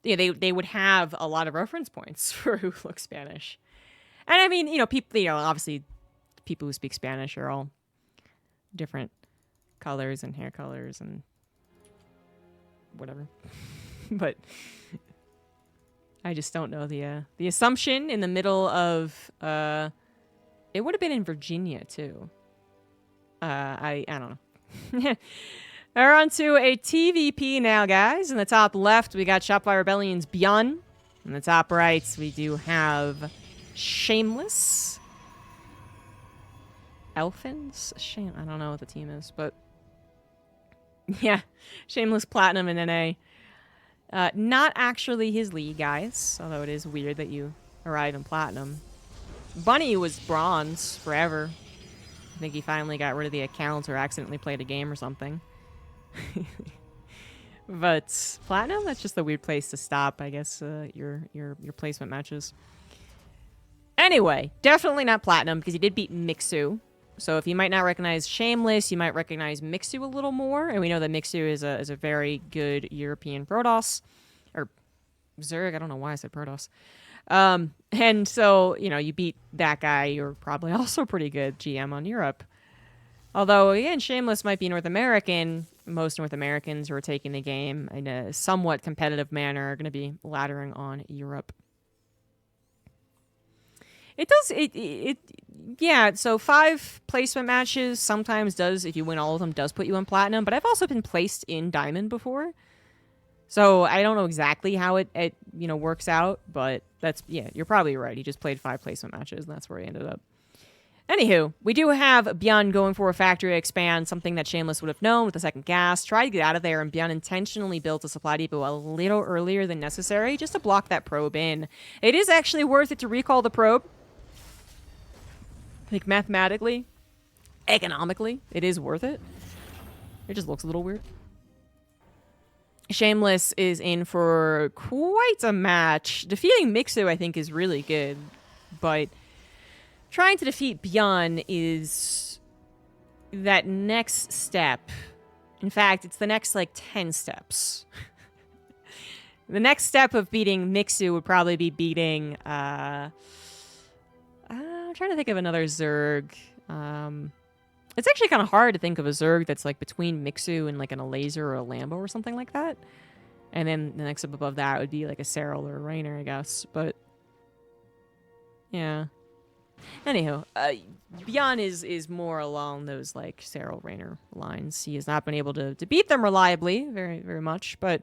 yeah, they would have a lot of reference points for who looks Spanish. And I mean, people, obviously people who speak Spanish are all different colors and hair colors and whatever. But I just don't know the assumption in the middle of it would have been in Virginia too. I don't know. We're on to a TvP now, guys. In the top left, we got Shopify Rebellion's Byun. In the top right, we do have Shameless. Elfins? I don't know what the team is, but yeah, Shameless Platinum and NA. Not actually his league, guys, although it is weird that you arrive in Platinum. Bunny was Bronze forever. I think he finally got rid of the account or accidentally played a game or something. But Platinum, that's just a weird place to stop, I guess, your placement matches. Anyway, definitely not Platinum because he did beat Mixu. So if you might not recognize Shameless, you might recognize Mixu a little more. And we know that Mixu is a very good European Protoss. Or Zerg, I don't know why I said Protoss. And so, you beat that guy, you're probably also pretty good GM on Europe. Although, again, Shameless might be North American. Most North Americans who are taking the game in a somewhat competitive manner are going to be laddering on Europe. Yeah, so 5 placement matches sometimes does, if you win all of them, does put you in Platinum. But I've also been placed in Diamond before. So I don't know exactly how it works out, but you're probably right. He just played 5 placement matches, and that's where he ended up. Anywho, we do have Byun going for a factory expand, something that Shameless would have known with the second gas. Tried to get out of there, and Byun intentionally built a supply depot a little earlier than necessary just to block that probe in. It is actually worth it to recall the probe. Like, mathematically, economically, it is worth it. It just looks a little weird. Shameless is in for quite a match. Defeating Mixu, I think, is really good, but trying to defeat Byun is that next step. In fact, it's the next, 10 steps. The next step of beating Mixu would probably be beating, I'm trying to think of another Zerg. It's actually kind of hard to think of a Zerg that's, between Mixu and, a laser or a Lambo or something like that. And then the next step above that would be, a Serral or a Rainer, I guess. But, yeah. Anywho, Byun is more along those Serral Rainer lines. He has not been able to beat them reliably, very, very much, but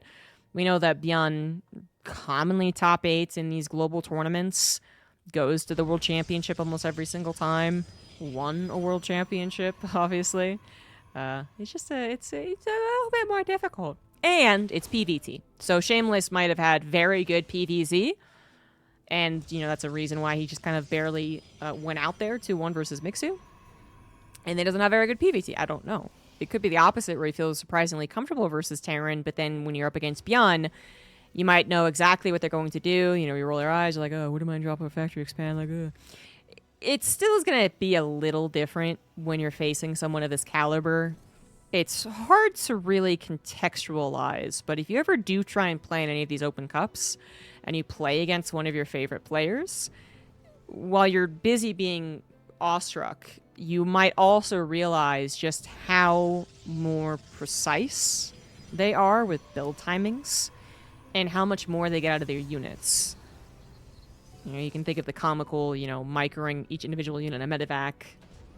we know that Byun commonly top 8s in these global tournaments, goes to the World Championship almost every single time, won a World Championship, obviously. It's a little bit more difficult. And it's PVT. So Shameless might have had very good PVZ, and, that's a reason why he just kind of barely went out there 2-1 versus Mixu. And he doesn't have very good PVT. I don't know. It could be the opposite, where he feels surprisingly comfortable versus Terran, but then when you're up against Byun, you might know exactly what they're going to do. You roll your eyes, you're like, oh, wouldn't mind dropping a factory expand, It still is going to be a little different when you're facing someone of this caliber. It's hard to really contextualize, but if you ever do try and play in any of these open cups, and you play against one of your favorite players, while you're busy being awestruck, you might also realize just how more precise they are with build timings and how much more they get out of their units. You can think of the comical, microing each individual unit in a medevac,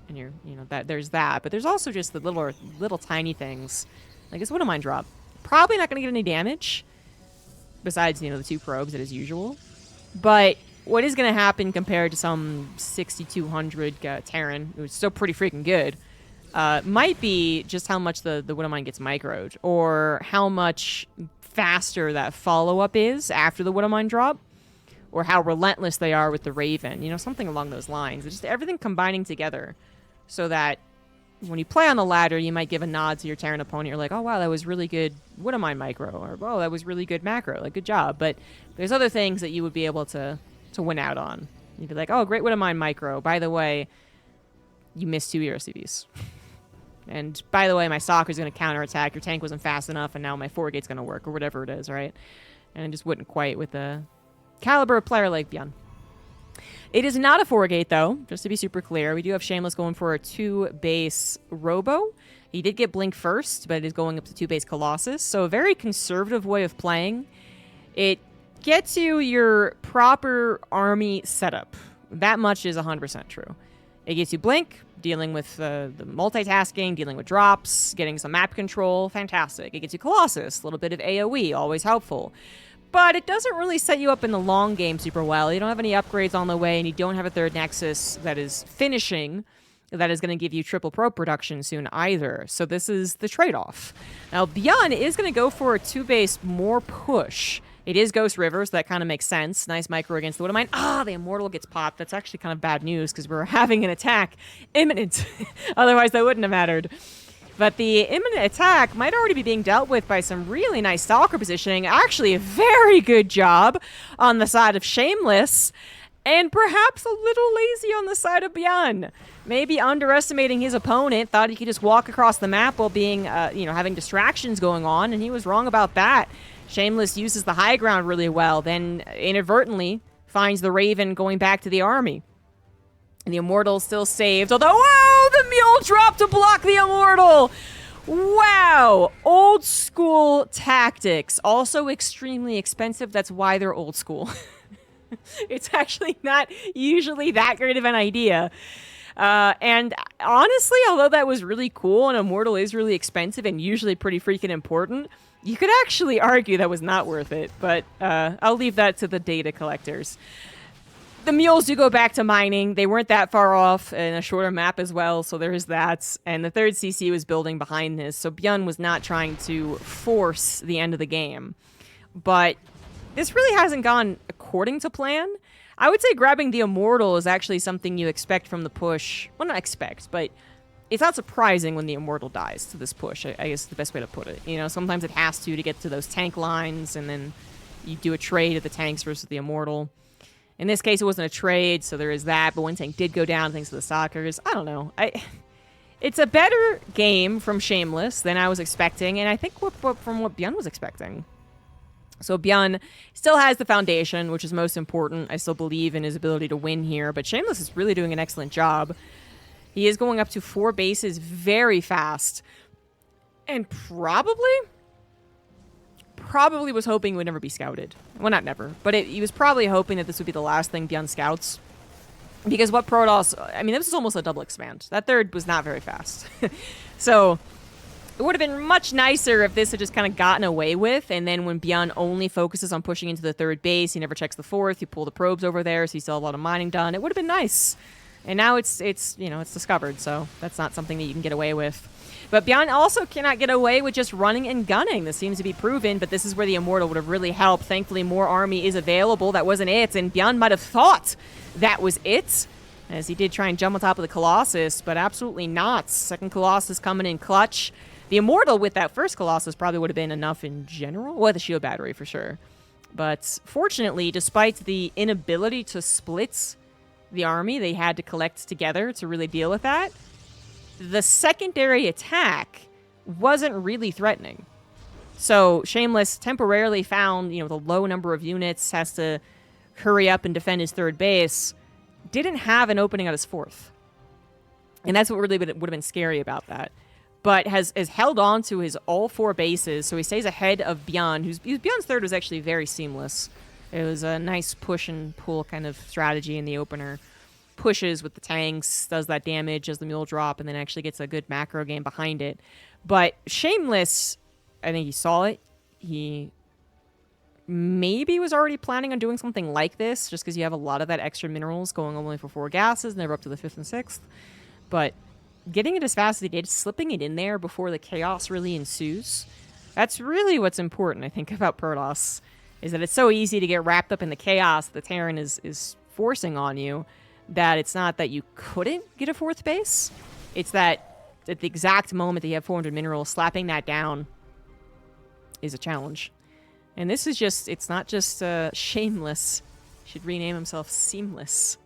and that there's that. But there's also just the little tiny things, like this Widow Mine drop. Probably not going to get any damage, besides, the 2 probes as usual. But what is going to happen compared to some 6,200 Terran, who's still pretty freaking good, might be just how much the Widow Mine gets microed, or how much faster that follow-up is after the Widow Mine drop, or how relentless they are with the Raven, something along those lines. It's just everything combining together so that when you play on the ladder, you might give a nod to your Terran opponent. You're like, oh, wow, that was really good Widow Mine micro, or, oh, that was really good macro. Good job. But there's other things that you would be able to win out on. You'd be like, oh, great Widow Mine micro. By the way, you missed 2 ERCVs. And by the way, my Stalker's going to counterattack. Your tank wasn't fast enough, and now my 4 gate's going to work, or whatever it is, right? and it just wouldn't quite with a caliber of player like Byun. It is not a 4-gate, though, just to be super clear. We do have Shameless going for a 2-base Robo. He did get Blink first, but it is going up to 2-base Colossus, so a very conservative way of playing. It gets you your proper army setup. That much is 100% true. It gets you Blink, dealing with the multitasking, dealing with drops, getting some map control, fantastic. It gets you Colossus, a little bit of AoE, always helpful. But it doesn't really set you up in the long game super well. You don't have any upgrades on the way, and you don't have a third Nexus that is finishing, that is going to give you triple pro production soon either. So this is the trade-off. Now, Byun is going to go for a 2-base more push. It is Ghost River, so that kind of makes sense. Nice micro against the Widowmine. Ah, the Immortal gets popped. That's actually kind of bad news because we're having an attack imminent. Otherwise, that wouldn't have mattered. But the imminent attack might already be being dealt with by some really nice Stalker positioning. Actually, a very good job on the side of Shameless. And perhaps a little lazy on the side of Byun. Maybe underestimating his opponent, thought he could just walk across the map while being, having distractions going on, and he was wrong about that. Shameless uses the high ground really well, then inadvertently finds the Raven going back to the army. And the Immortal still saved, although, whoa, the Mule drop to block the Immortal! Wow! Old school tactics. Also extremely expensive, that's why they're old school. It's actually not usually that great of an idea. And honestly, although that was really cool and Immortal is really expensive and usually pretty freaking important, you could actually argue that was not worth it. But I'll leave that to the data collectors. The Mules do go back to mining. They weren't that far off in a shorter map as well, so there's that. And the third CC was building behind this, so Byun was not trying to force the end of the game. But this really hasn't gone according to plan. I would say grabbing the Immortal is actually something you expect from the push. Well, not expect, but it's not surprising when the Immortal dies to this push, I guess is the best way to put it. You know, sometimes it has to get to those tank lines, and then you do a trade of the tanks versus the Immortal. In this case, it wasn't a trade, so there is that, but one tank did go down thanks to the Stalkers. I don't know. It's a better game from Shameless than I was expecting, and I think from what Byun was expecting. So Byun still has the foundation, which is most important. I still believe in his ability to win here, but Shameless is really doing an excellent job. He is going up to 4 bases very fast, and probably was hoping he would never be scouted. Well, not never, but he was probably hoping that this would be the last thing Byun scouts. Because what Protoss... I mean, this was almost a double expand. That third was not very fast. So it would have been much nicer if this had just kind of gotten away with, and then when Byun only focuses on pushing into the third base, he never checks the fourth, you pull the probes over there, so you still have a lot of mining done. It would have been nice. And now it's discovered, so that's not something that you can get away with. But Byun also cannot get away with just running and gunning. This seems to be proven, but this is where the Immortal would have really helped. Thankfully, more army is available. That wasn't it, and Byun might have thought that was it, as he did try and jump on top of the Colossus, but absolutely not. Second Colossus coming in clutch. The Immortal with that first Colossus probably would have been enough in general. Well, the shield battery for sure. But fortunately, despite the inability to split the army they had to collect together to really deal with that, the secondary attack wasn't really threatening. So Shameless temporarily found, the low number of units, has to hurry up and defend his third base, didn't have an opening at his fourth. And that's what really would have been scary about that. But has held on to his all 4 bases, so he stays ahead of Byun, Byun's third was actually very seamless. It was a nice push and pull kind of strategy in the opener. Pushes with the tanks, does that damage as the mule drop, and then actually gets a good macro game behind it. But Shameless, I think he saw it. He maybe was already planning on doing something like this, just because you have a lot of that extra minerals going only for 4 gases, never up to the 5th and 6th. But getting it as fast as he did, slipping it in there before the chaos really ensues, that's really what's important, I think, about Protoss, is that it's so easy to get wrapped up in the chaos the Terran is forcing on you, that it's not that you couldn't get a 4th base, it's that at the exact moment that you have 400 minerals, slapping that down is a challenge. And this is just, it's not just Shameless. He should rename himself Seamless.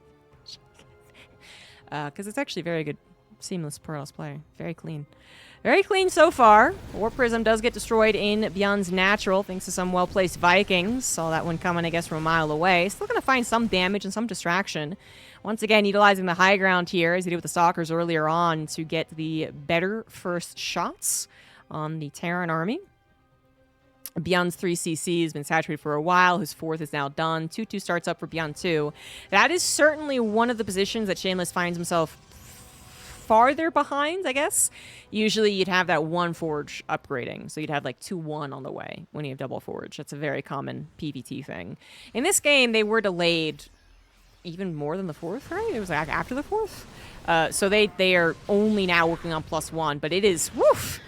Because it's actually very good, seamless Protoss play. Very clean. Very clean so far. War Prism does get destroyed in Byun's natural, thanks to some well-placed Vikings. Saw that one coming, I guess, from a mile away. Still going to find some damage and some distraction. Once again, utilizing the high ground here, as he did with the Stalkers earlier on, to get the better first shots on the Terran army. Byun's 3CC has been saturated for a while. His 4th is now done. 2-2 starts up for Byun 2. That is certainly one of the positions that Shameless finds himself farther behind, I guess. Usually you'd have that 1 forge upgrading. So you'd have like 2-1 on the way when you have double forge. That's a very common PvT thing. In this game, they were delayed even more than the 4th, right? It was like after the 4th. So they are only now working on +1, but it is, woof!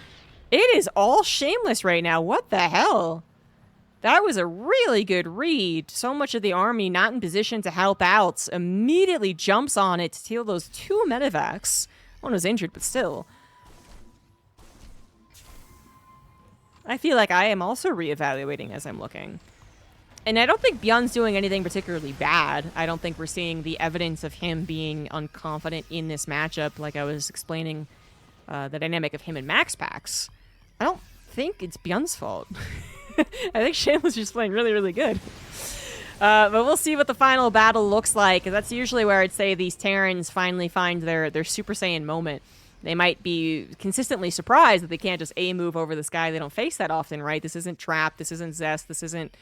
It is all Shameless right now. What the hell? That was a really good read. So much of the army not in position to help out. Immediately jumps on it to steal those 2 medevacs. One was injured, but still. I feel like I am also reevaluating as I'm looking. And I don't think Byun's doing anything particularly bad. I don't think we're seeing the evidence of him being unconfident in this matchup, like I was explaining the dynamic of him and Max Packs. I don't think it's Byun's fault. I think Shameless is just playing really, really good. But we'll see what the final battle looks like. That's usually where I'd say these Terrans finally find their Super Saiyan moment. They might be consistently surprised that they can't just A-move over this guy they don't face that often, right? This isn't Trap, this isn't Zest, this isn't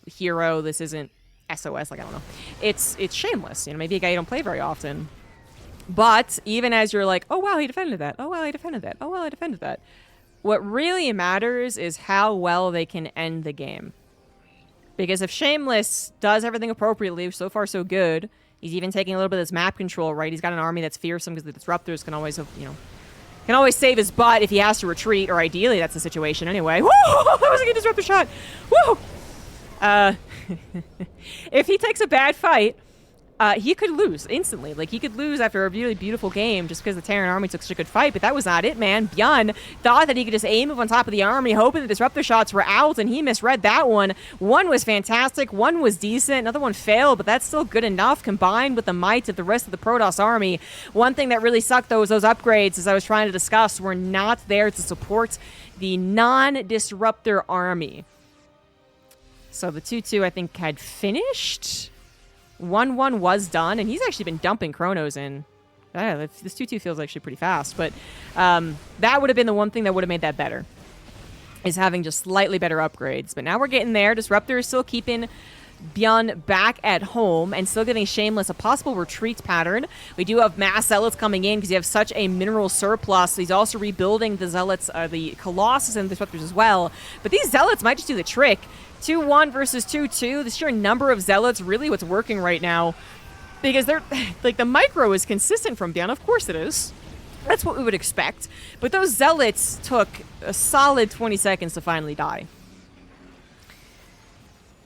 Hero, this isn't SOS, like, I don't know. It's Shameless, you know, maybe a guy you don't play very often. But even as you're like, oh wow, he defended that, oh wow, he defended that, oh wow, he defended that. What really matters is how well they can end the game. Because if Shameless does everything appropriately, so far so good, he's even taking a little bit of this map control, right? He's got an army that's fearsome because the Disruptors can always, you know, can always save his butt if he has to retreat, or ideally that's the situation anyway. Woo! That was a good Disruptor shot! Woo! If he takes a bad fight, he could lose instantly. Like, he could lose after a really beautiful game just because the Terran army took such a good fight, but that was not it, man. Byun thought that he could just aim move on top of the army, hoping the Disruptor shots were out, and he misread that one. One was fantastic, one was decent, another one failed, but that's still good enough combined with the might of the rest of the Protoss army. One thing that really sucked, though, was those upgrades, as I was trying to discuss, were not there to support the non-Disruptor army. So the 2-2, I think, had finished. 1-1 was done, and he's actually been dumping chronos in. This 2-2 feels actually pretty fast, but that would have been the one thing that would have made that better, is having just slightly better upgrades. But now we're getting there. Disruptor is still keeping Byun back at home and still giving Shameless a possible retreat pattern. We do have mass Zealots coming in because you have such a mineral surplus. He's also rebuilding the Zealots, the Colossus and Disruptors as well. But these Zealots might just do the trick. 2-1 versus 2-2. The sheer number of Zealots really what's working right now. Because they're, like, the micro is consistent from Byun. Of course it is. That's what we would expect. But those Zealots took a solid 20 seconds to finally die.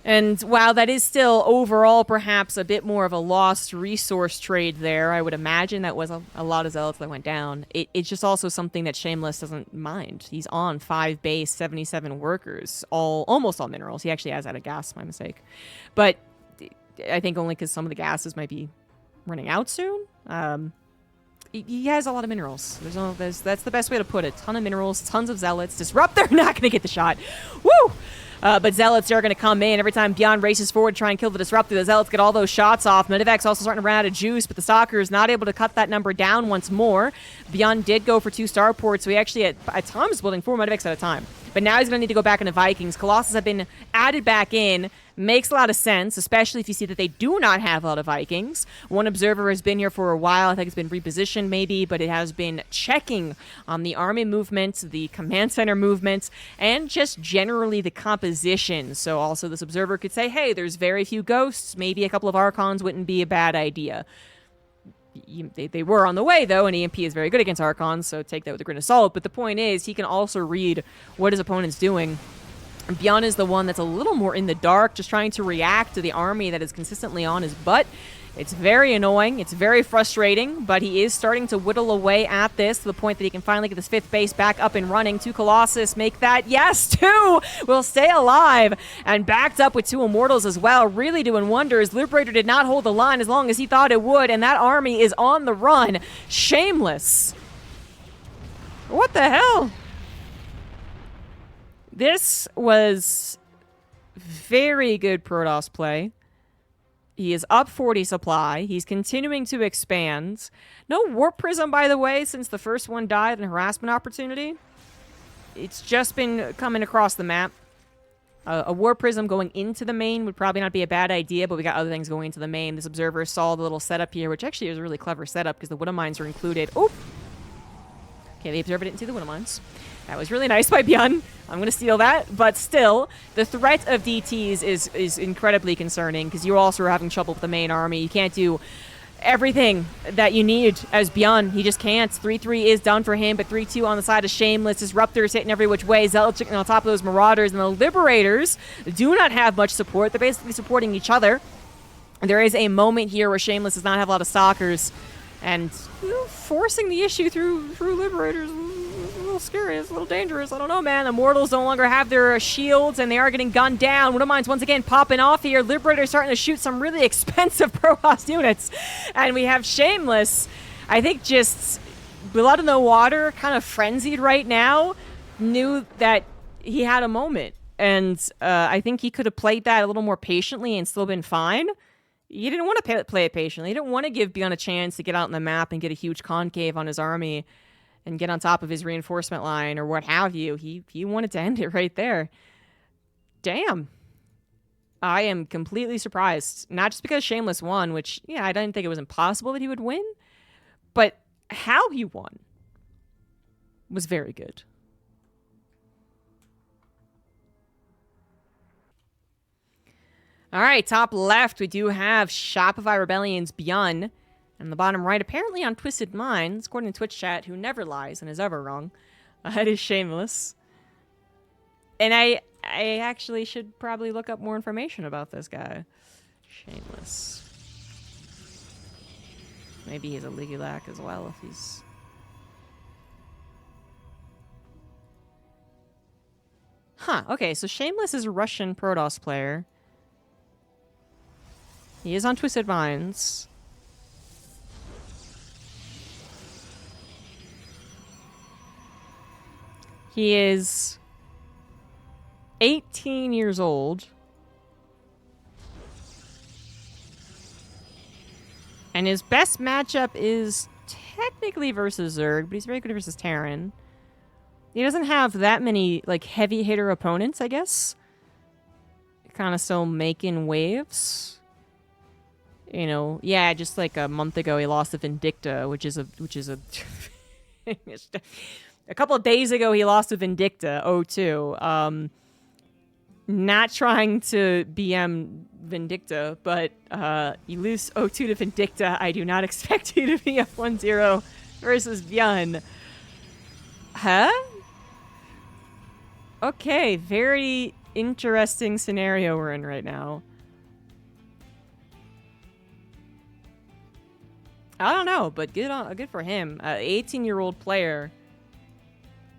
And while that is still overall perhaps a bit more of a lost resource trade there, I would imagine that was a lot of Zealots that went down. It's just also something that Shameless doesn't mind. He's on 5 base, 77 workers, almost all minerals. He actually has out of gas, my mistake. But I think only because some of the gases might be running out soon. He has a lot of minerals. That's the best way to put it. Ton of minerals, tons of Zealots. Disruptor, not going to get the shot. Woo! But Zealots are going to come in. Every time Byun races forward to try and kill the Disruptor, the Zealots get all those shots off. Medivac's also starting to run out of juice, but the Stalker is not able to cut that number down once more. Byun did go for 2 starports, so he actually at times building 4 Medivacs at a time. But now he's going to need to go back into Vikings. Colossus have been added back in. Makes a lot of sense, especially if you see that they do not have a lot of Vikings. One observer has been here for a while. I think it's been repositioned maybe, but it has been checking on the army movements, the command center movements, and just generally the composition. So also this observer could say, hey, there's very few ghosts. Maybe a couple of Archons wouldn't be a bad idea. They were on the way, though, and EMP is very good against Archons, so take that with a grain of salt. But the point is, he can also read what his opponent's doing. Byun is the one that's a little more in the dark, just trying to react to the army that is consistently on his butt. It's very annoying. It's very frustrating, but he is starting to whittle away at this to the point that he can finally get this 5th base back up and running. 2 Colossus make that. Yes, 2 will stay alive and backed up with 2 Immortals as well, really doing wonders. Liberator did not hold the line as long as he thought it would, and that army is on the run. Shameless What the hell? This was very good Protoss play. He is up 40 supply. He's continuing to expand. No Warp Prism, by the way, since the first one died in harassment opportunity. It's just been coming across the map. A Warp Prism going into the main would probably not be a bad idea, but we got other things going into the main. This observer saw the little setup here, which actually is a really clever setup because the Widow Mines are included. Oop! Okay, the observer didn't see the Widow Mines. That was really nice by Byun. I'm going to steal that. But still, the threat of DTs is incredibly concerning because you also are having trouble with the main army. You can't do everything that you need as Byun. He just can't. 3-3 is done for him, but 3-2 on the side of Shameless. Disruptors hitting every which way. Zealot chicken on top of those Marauders. And the Liberators do not have much support. They're basically supporting each other. And there is a moment here where Shameless does not have a lot of Stalkers. And forcing the issue through Liberators is a little scary. It's a little dangerous. I don't know, man. Immortals no longer have their shields, and they are getting gunned down. Widow Mines once again popping off here. Liberators starting to shoot some really expensive Protoss units. And we have Shameless, I think just blood in the water, kind of frenzied right now, knew that he had a moment. And I think he could have played that a little more patiently and still been fine. He didn't want to play it patiently. He didn't want to give Byun a chance to get out on the map and get a huge concave on his army and get on top of his reinforcement line or what have you. He wanted to end it right there. Damn. I am completely surprised. Not just because Shameless won, which, yeah, I didn't think it was impossible that he would win, but how he won was very good. All right, top left, we do have Shopify Rebellion's Byun. And the bottom right, apparently on Twisted Minds, according to Twitch chat, who never lies and is ever wrong, that is Shameless. And I actually should probably look up more information about this guy. Shameless. Maybe he's a Ligulac as well if he's... Huh, okay, so Shameless is a Russian Protoss player. He is on Twisted Minds. He is 18 years old. And his best matchup is technically versus Zerg, but he's very good versus Terran. He doesn't have that many, like, heavy hitter opponents, I guess. Kind of still making waves. You know, yeah, just like a month ago, he lost to Vindicta, which is a a couple of days ago, he lost to Vindicta 0-2. Not trying to BM Vindicta, but you lose 0-2 to Vindicta. I do not expect you to be up 1-0 versus Byun. Huh? Okay, very interesting scenario we're in right now. I don't know, but good for him. 18-year-old player.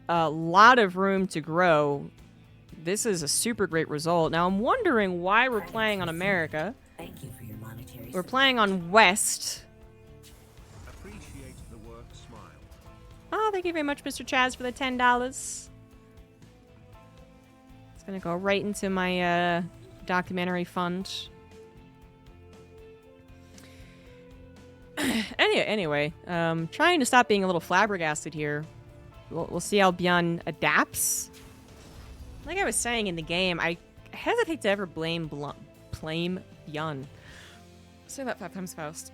A lot of room to grow. This is a super great result. Now, I'm wondering why we're playing on America. Thank you for your monetary. We're playing on West. Appreciate the work, smile. Oh, thank you very much, Mr. Chaz, for the $10. It's gonna go right into my documentary fund. Anyway, trying to stop being a little flabbergasted here. We'll see how Byun adapts. Like I was saying in the game, I hesitate to ever blame Byun. Say that 5 times fast.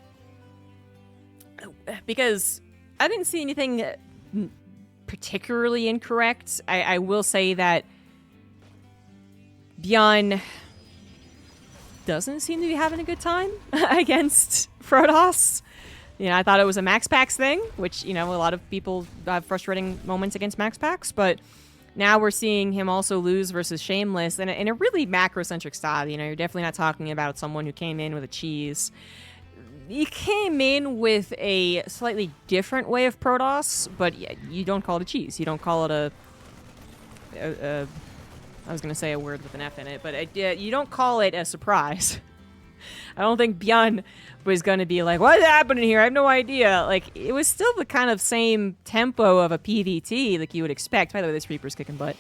Because I didn't see anything particularly incorrect. I will say that Byun doesn't seem to be having a good time against Protoss. You know, I thought it was a Max Packs thing, which, you know, a lot of people have frustrating moments against Max Packs, but now we're seeing him also lose versus Shameless in a really macrocentric style. You know, you're definitely not talking about someone who came in with a cheese. He came in with a slightly different way of Protoss, but you don't call it a cheese. You don't call it a I was going to say a word with an F in it, but you don't call it a surprise. I don't think Byun was going to be like, what's happening here? I have no idea. Like, it was still the kind of same tempo of a PvT like you would expect. By the way, this Reaper's kicking butt.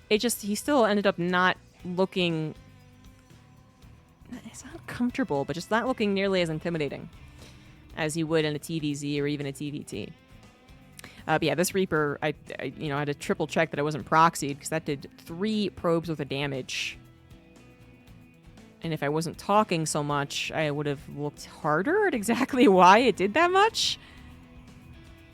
He still ended up not looking... It's not comfortable, but just not looking nearly as intimidating as he would in a TVZ or even a TVT. But yeah, this Reaper, I had to triple check that I wasn't proxied because that did 3 probes worth of damage. And if I wasn't talking so much, I would have looked harder at exactly why it did that much.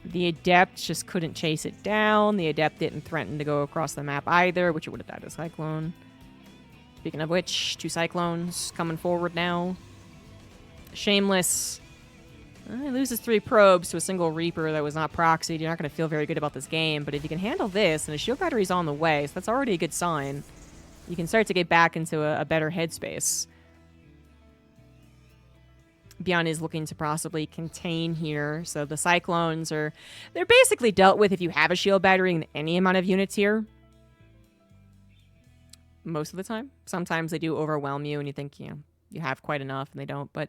The Adept just couldn't chase it down. The Adept didn't threaten to go across the map either, which it would have died to Cyclone. Speaking of which, 2 Cyclones coming forward now. Shameless. He loses 3 probes to a single Reaper that was not proxied. You're not going to feel very good about this game, but if you can handle this, and a shield battery's on the way, so that's already a good sign. You can start to get back into a better headspace. Byun is looking to possibly contain here, so the Cyclones they're basically dealt with if you have a shield battery in any amount of units here. Most of the time. Sometimes they do overwhelm you, and you think, you have quite enough, and they don't, but...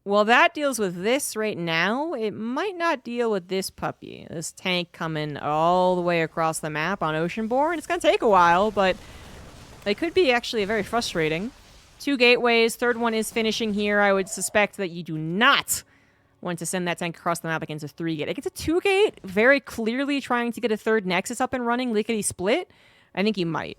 Well, that deals with this right now. It might not deal with this puppy. This tank coming all the way across the map on Oceanborn. It's going to take a while, but it could be actually very frustrating. 2 gateways. 3rd one is finishing here. I would suspect that you do not want to send that tank across the map against a 3-gate. Against a 2-gate, very clearly trying to get a 3rd Nexus up and running, lickety split. I think you might.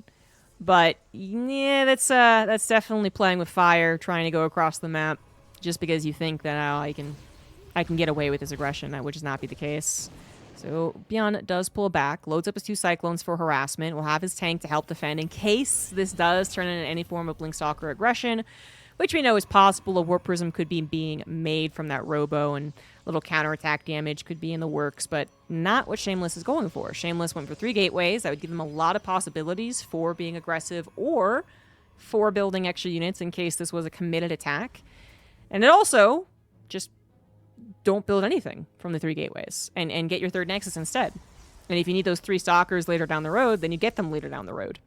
But, yeah, that's definitely playing with fire, trying to go across the map. Just because you think that I can get away with this aggression, that would just not be the case. So Byun does pull back, loads up his 2 Cyclones for harassment, will have his tank to help defend in case this does turn into any form of Blinkstalker aggression, which we know is possible. A Warp Prism could be being made from that Robo, and little counterattack damage could be in the works, but not what Shameless is going for. Shameless went for 3 gateways. That would give him a lot of possibilities for being aggressive or for building extra units in case this was a committed attack. And it also, just don't build anything from the 3 gateways and get your 3rd Nexus instead. And if you need those 3 Stalkers later down the road, then you get them later down the road.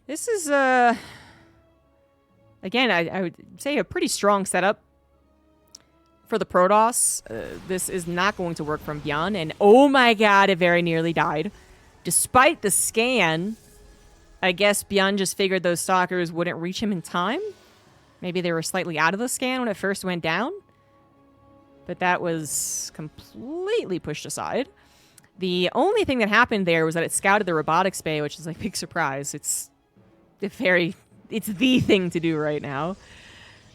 This is, again, I would say a pretty strong setup for the Protoss. This is not going to work from Byun, and oh my god, it very nearly died. Despite the scan, I guess Byun just figured those Stalkers wouldn't reach him in time. Maybe they were slightly out of the scan when it first went down. But that was completely pushed aside. The only thing that happened there was that it scouted the robotics bay, which is like a big surprise. It's the thing to do right now.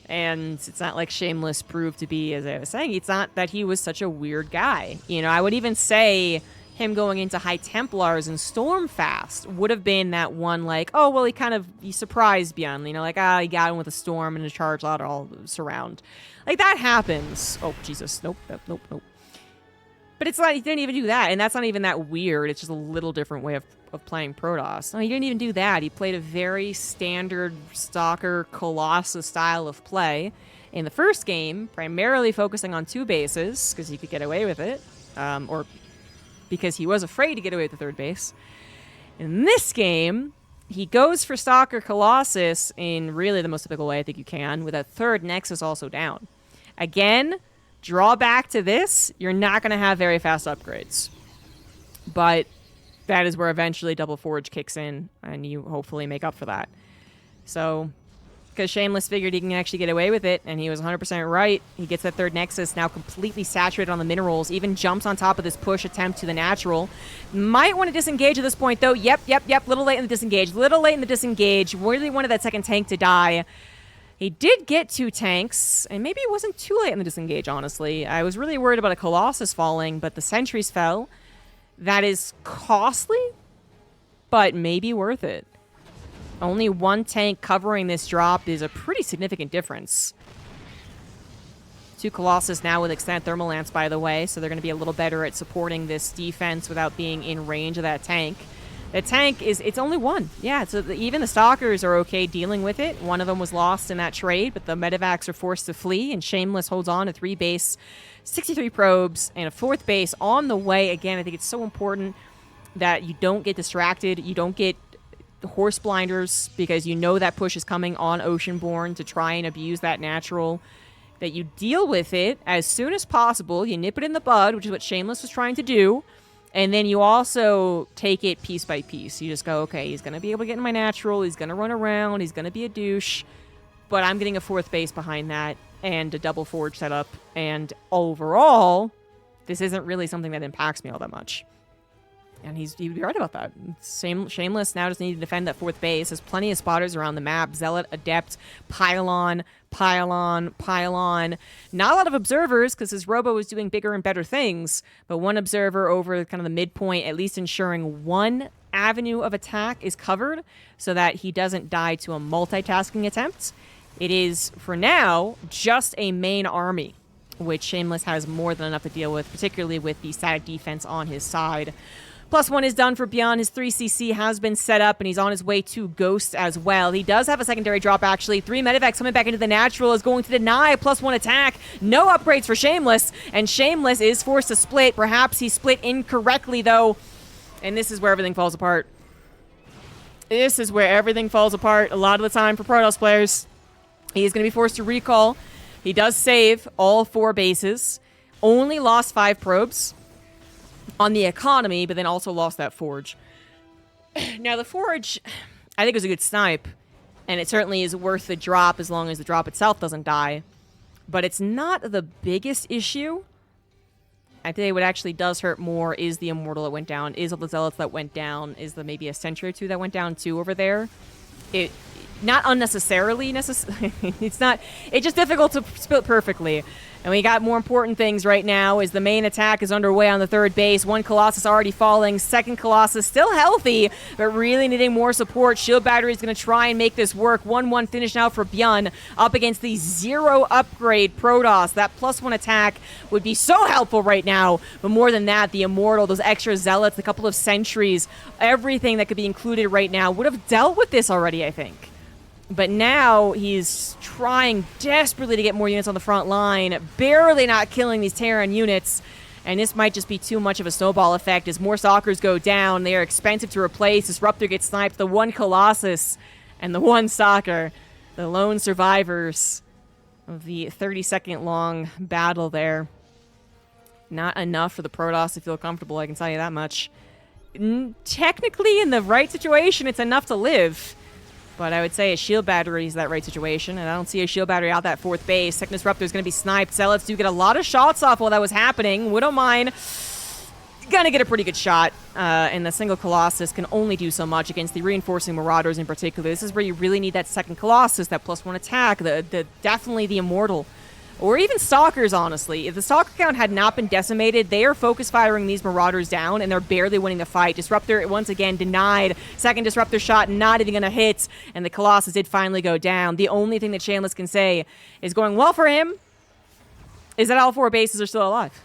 And it's not like Shameless proved to be, as I was saying, it's not that he was such a weird guy. I would even say him going into High Templars and Stormfast would have been that one, like, oh, well, he surprised Byun, he got him with a Storm and a Charge Lot all surround. Like, that happens. Oh, Jesus. Nope. But it's not, he didn't even do that, and that's not even that weird. It's just a little different way of playing Protoss. No, he didn't even do that. He played a very standard Stalker Colossus style of play in the first game, primarily focusing on 2 bases, because he could get away with it, or because he was afraid to get away with the 3rd base. In this game, he goes for Stalker Colossus in really the most typical way I think you can, with a 3rd Nexus also down. Again, drawback to this, you're not going to have very fast upgrades. But that is where eventually Double Forge kicks in, and you hopefully make up for that. So, because Shameless figured he can actually get away with it, and he was 100% right. He gets that 3rd Nexus, now completely saturated on the minerals, even jumps on top of this push attempt to the natural. Might want to disengage at this point, though. Yep. Little late in the disengage. Really wanted that 2nd tank to die. He did get 2 tanks, and maybe it wasn't too late in the disengage, honestly. I was really worried about a Colossus falling, but the sentries fell. That is costly, but maybe worth it. Only 1 tank covering this drop is a pretty significant difference. 2 Colossus now with extended thermal lance, by the way, so they're going to be a little better at supporting this defense without being in range of that tank. The tank it's only 1. Yeah, so even the Stalkers are okay dealing with it. One of them was lost in that trade, but the medevacs are forced to flee, and Shameless holds on to 3 base, 63 probes, and a 4th base on the way. Again, I think it's so important that you don't get distracted, you don't get horse blinders, because you know that push is coming on Oceanborn to try and abuse that natural, that you deal with it as soon as possible. You nip it in the bud, which is what Shameless was trying to do. And then you also take it piece by piece. You just go, okay, he's going to be able to get in my natural. He's going to run around. He's going to be a douche. But I'm getting a 4th base behind that and a double forge setup. And overall, this isn't really something that impacts me all that much. And he'd be right about that. Shameless now just needs to defend that 4th base. There's plenty of spotters around the map. Zealot, Adept, Pylon, Pylon, Pylon. Not a lot of observers, because his Robo is doing bigger and better things. But one observer over kind of the midpoint, at least ensuring one avenue of attack is covered so that he doesn't die to a multitasking attempt. It is, for now, just a main army, which Shameless has more than enough to deal with, particularly with the static defense on his side. +1 is done for Byun. His 3CC has been set up, and he's on his way to Ghost as well. He does have a secondary drop, actually. 3 Medivacs coming back into the natural is going to deny a +1 attack. No upgrades for Shameless, and Shameless is forced to split. Perhaps he split incorrectly, though, and this is where everything falls apart. This is where everything falls apart a lot of the time for Protoss players. He's going to be forced to recall. He does save all 4 bases. Only lost 5 probes on the economy, but then also lost that forge. Now, the forge, I think, is a good snipe, and it certainly is worth the drop as long as the drop itself doesn't die. But it's not the biggest issue. I think what actually does hurt more is the Immortal that went down, is all the Zealots that went down, is the maybe a Sentry or 2 that went down too over there. It, not unnecessarily, it's not, it's just difficult to split perfectly. And we got more important things right now as the main attack is underway on the 3rd base. 1 Colossus already falling. 2nd Colossus still healthy, but really needing more support. Shield Battery is going to try and make this work. 1-1 finish now for Byun up against the 0 upgrade Protoss. That +1 attack would be so helpful right now. But more than that, the Immortal, those extra Zealots, a couple of Sentries, everything that could be included right now would have dealt with this already, I think. But now he's trying desperately to get more units on the front line, barely not killing these Terran units. And this might just be too much of a snowball effect as more Stalkers go down. They are expensive to replace. Disruptor gets sniped. The 1 Colossus and the 1 Stalker, the lone survivors of the 30-second long battle there. Not enough for the Protoss to feel comfortable, I can tell you that much. Technically, in the right situation, it's enough to live. But I would say a shield battery is that right situation, and I don't see a shield battery out that 4th base. Second Disruptor is going to be sniped. Zealots do get a lot of shots off while that was happening. Widowmine gonna get a pretty good shot, and the single Colossus can only do so much against the reinforcing Marauders in particular. This is where you really need that 2nd Colossus, that +1 attack, definitely the Immortal. Or even Stalkers, honestly. If the Stalker count had not been decimated, they are focus firing these Marauders down, and they're barely winning the fight. Disruptor, once again, denied. 2nd Disruptor shot, not even going to hit, and the Colossus did finally go down. The only thing that Shameless can say is going well for him is that all 4 bases are still alive.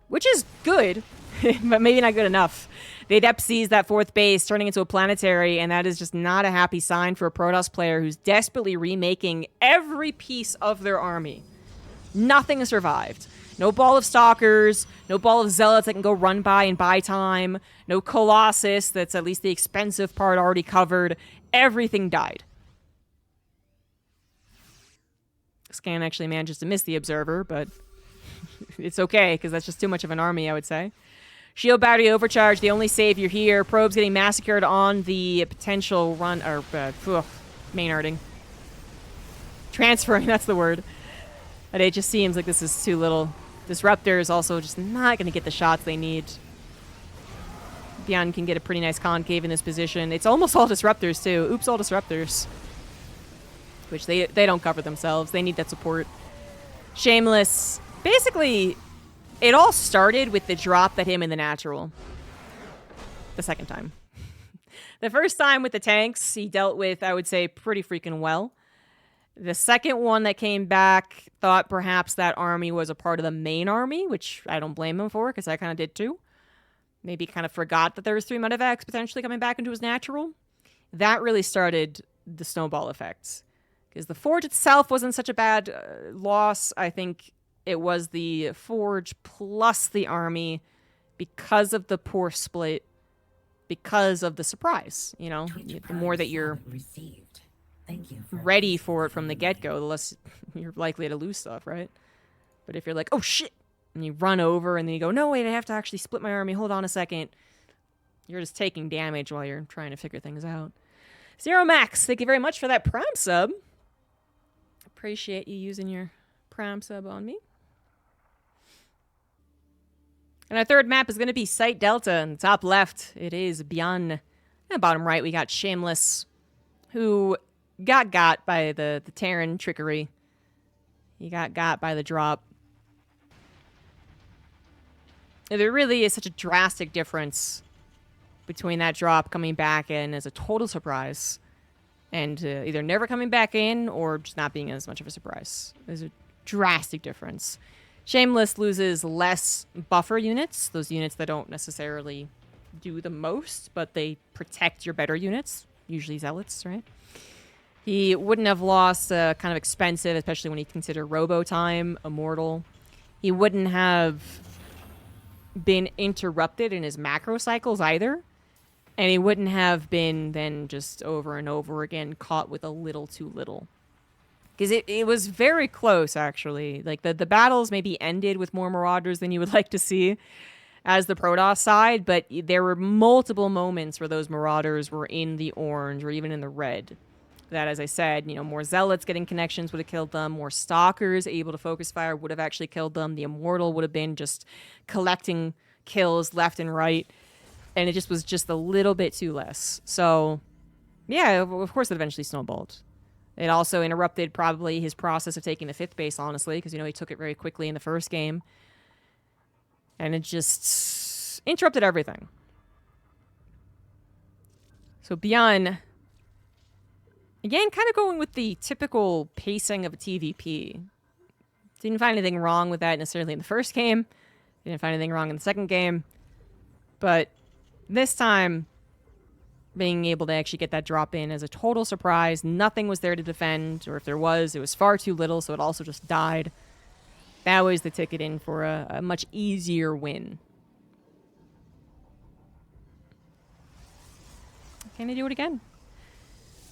Which is good, but maybe not good enough. The Adept sees that 4th base turning into a planetary, and that is just not a happy sign for a Protoss player who's desperately remaking every piece of their army. Nothing has survived. No ball of Stalkers, no ball of Zealots that can go run by and buy time, no Colossus that's at least the expensive part already covered. Everything died. Scan actually manages to miss the Observer, but it's okay, because that's just too much of an army, I would say. Shield Battery overcharge, the only savior here. Probes getting massacred on the potential run, or main-arting. Transferring, that's the word. But it just seems like this is too little. Disruptor is also just not going to get the shots they need. Byun can get a pretty nice concave in this position. It's almost all Disruptors, too. Oops, all Disruptors. Which they don't cover themselves. They need that support. Shameless. Basically, it all started with the drop that him in the natural. The second time. The first time with the tanks, he dealt with, I would say, pretty freaking well. The second one that came back thought perhaps that army was a part of the main army, which I don't blame him for, because I kind of did too. Maybe kind of forgot that there was 3 Medivacs potentially coming back into his natural. That really started the snowball effects. Because the Forge itself wasn't such a bad loss. I think it was the Forge plus the army because of the poor split because of the surprise. You know, the more that you're ready for it from the get-go, the less you're likely to lose stuff, right? But if you're like, oh shit, and you run over and then you go, no wait, I have to actually split my army, hold on a second, you're just taking damage while you're trying to figure things out. Zero Max, thank you very much for that Prime sub. Appreciate you using your Prime sub on me. And our third map is going to be Site Delta. In the top left, it is Byun. And bottom right, we got Shameless, who got by the Terran trickery. He got by the drop. There really is such a drastic difference between that drop coming back in as a total surprise and either never coming back in or just not being as much of a surprise. There's a drastic difference. Shameless loses less buffer units, those units that don't necessarily do the most, but they protect your better units, usually zealots, right? He wouldn't have lost kind of expensive, especially when you consider Robo Time, Immortal. He wouldn't have been interrupted in his macro cycles either. And he wouldn't have been then just over and over again caught with a little too little. Because it was very close, actually. Like, the battles maybe ended with more Marauders than you would like to see as the Protoss side, but there were multiple moments where those Marauders were in the orange or even in the red. That, as I said, you know, more Zealots getting connections would have killed them. More Stalkers able to focus fire would have actually killed them. The Immortal would have been just collecting kills left and right. And it just was just a little bit too less. So, yeah, of course it eventually snowballed. It also interrupted probably his process of taking the 5th base, honestly, because, you know, he took it very quickly in the first game. And it just interrupted everything. So Byun, again, kind of going with the typical pacing of a TvP. Didn't find anything wrong with that necessarily in the first game. Didn't find anything wrong in the second game. But this time, being able to actually get that drop in as a total surprise. Nothing was there to defend, or if there was, it was far too little, so it also just died. That was the ticket in for a much easier win. Can I do it again?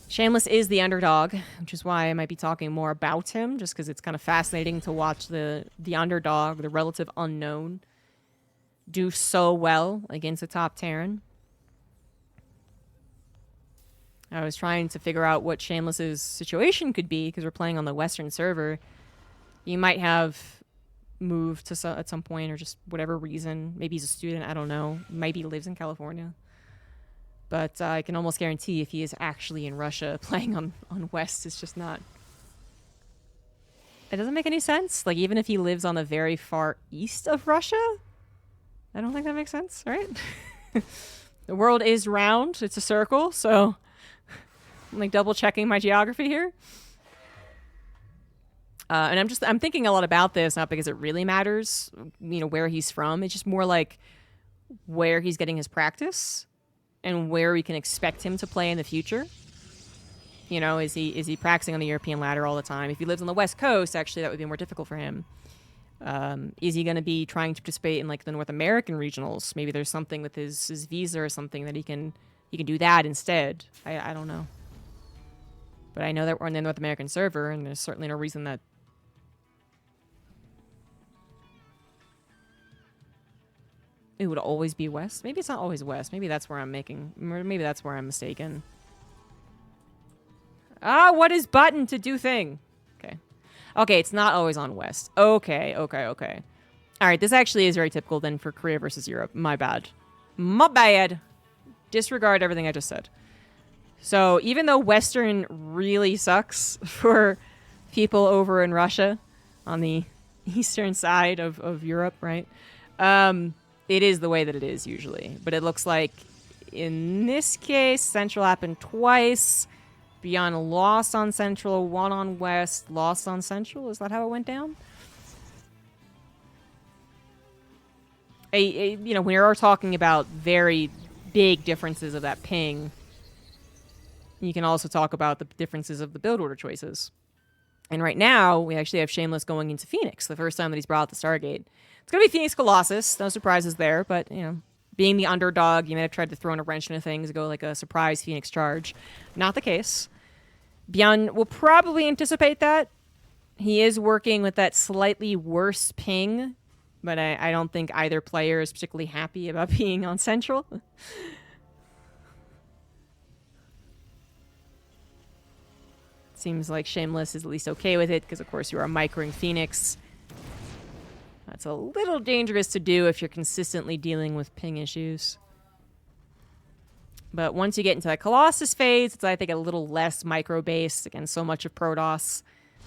Shameless is the underdog, which is why I might be talking more about him, just because it's kind of fascinating to watch the underdog, the relative unknown, do so well against a top Terran. I was trying to figure out what Shameless's situation could be, because we're playing on the Western server. He might have moved to at some point, or just whatever reason. Maybe he's a student, I don't know. Maybe he lives in California. But I can almost guarantee if he is actually in Russia, playing on West is just not... It doesn't make any sense. Like, even if he lives on the very far east of Russia, I don't think that makes sense, right? The world is round. It's a circle, so... I'm like double checking my geography here. And I'm thinking a lot about this, not because it really matters, you know, where he's from. It's just more like where he's getting his practice and where we can expect him to play in the future. You know, is he practicing on the European ladder all the time? If he lives on the West Coast, actually, that would be more difficult for him. Is he going to be trying to participate in like the North American regionals? Maybe there's something with his visa or something that he can do that instead. I don't know. But I know that we're on the North American server, and there's certainly no reason that... It would always be West? Maybe it's not always West. Maybe that's where I'm maybe that's where I'm mistaken. Ah, what is button to do thing? Okay. Okay, it's not always on West. Okay. Alright, this actually is very typical then for Korea versus Europe. My bad. My bad! Disregard everything I just said. So even though Western really sucks for people over in Russia on the eastern side of Europe, right? It is the way that it is usually. But it looks like in this case, Central happened twice. Byun lost on Central, won on West, lost on Central. Is that how it went down? You know, we are talking about very big differences of that ping. You can also talk about the differences of the build order choices. And right now, we actually have Shameless going into Phoenix, the first time that he's brought out the Stargate. It's going to be Phoenix Colossus. No surprises there, but, you know, Being the underdog, you may have tried to throw in a wrench into things, go like a surprise Phoenix charge. Not the case. Byun will probably anticipate that. He is working with that slightly worse ping, but I don't think either player is particularly happy about being on Central. Seems like Shameless is at least okay with it, because of course you are microing Phoenix. That's a little dangerous to do if you're consistently dealing with ping issues. But once you get into that Colossus phase, it's, I think, a little less micro-based. Again, so much of Protoss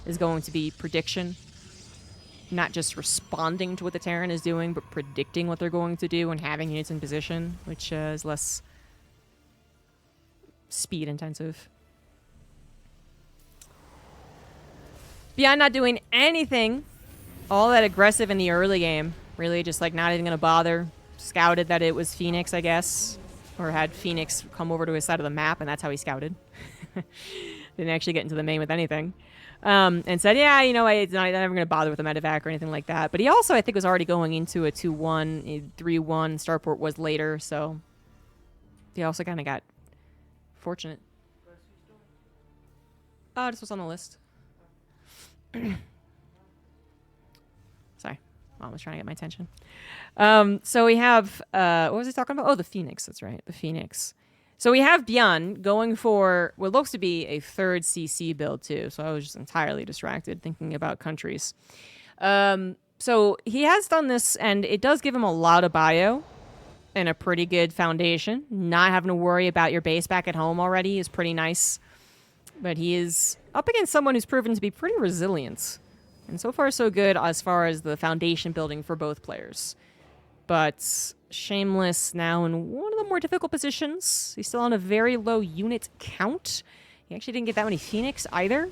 is going to be prediction. Not just responding to what the Terran is doing, but predicting what they're going to do and having units in position, which is less speed-intensive. Beyond not doing anything all that aggressive in the early game. Really just like not even going to bother. Scouted that it was Phoenix, I guess. Or had Phoenix come over to his side of the map, and that's how he scouted. Didn't actually get into the main with anything. And said, yeah, you know, I'm never going to bother with the medevac or anything like that. But he also, I think, was already going into a 2-1, 3-1. Starport was later, so he also kind of got fortunate. Oh, this was on the list. Sorry. Mom was trying to get my attention. So we have, what was he talking about? Oh, the Phoenix. That's right. The Phoenix. So we have Byun going for what looks to be a third CC build too. So I was just entirely distracted thinking about countries. So he has done this, and it does give him a lot of bio and a pretty good foundation. Not having to worry about your base back at home already is pretty nice. But he is up against someone who's proven to be pretty resilient. And so far, so good as far as the foundation building for both players. But Shameless now in one of the more difficult positions. He's still on a very low unit count. He actually didn't get that many Phoenix either.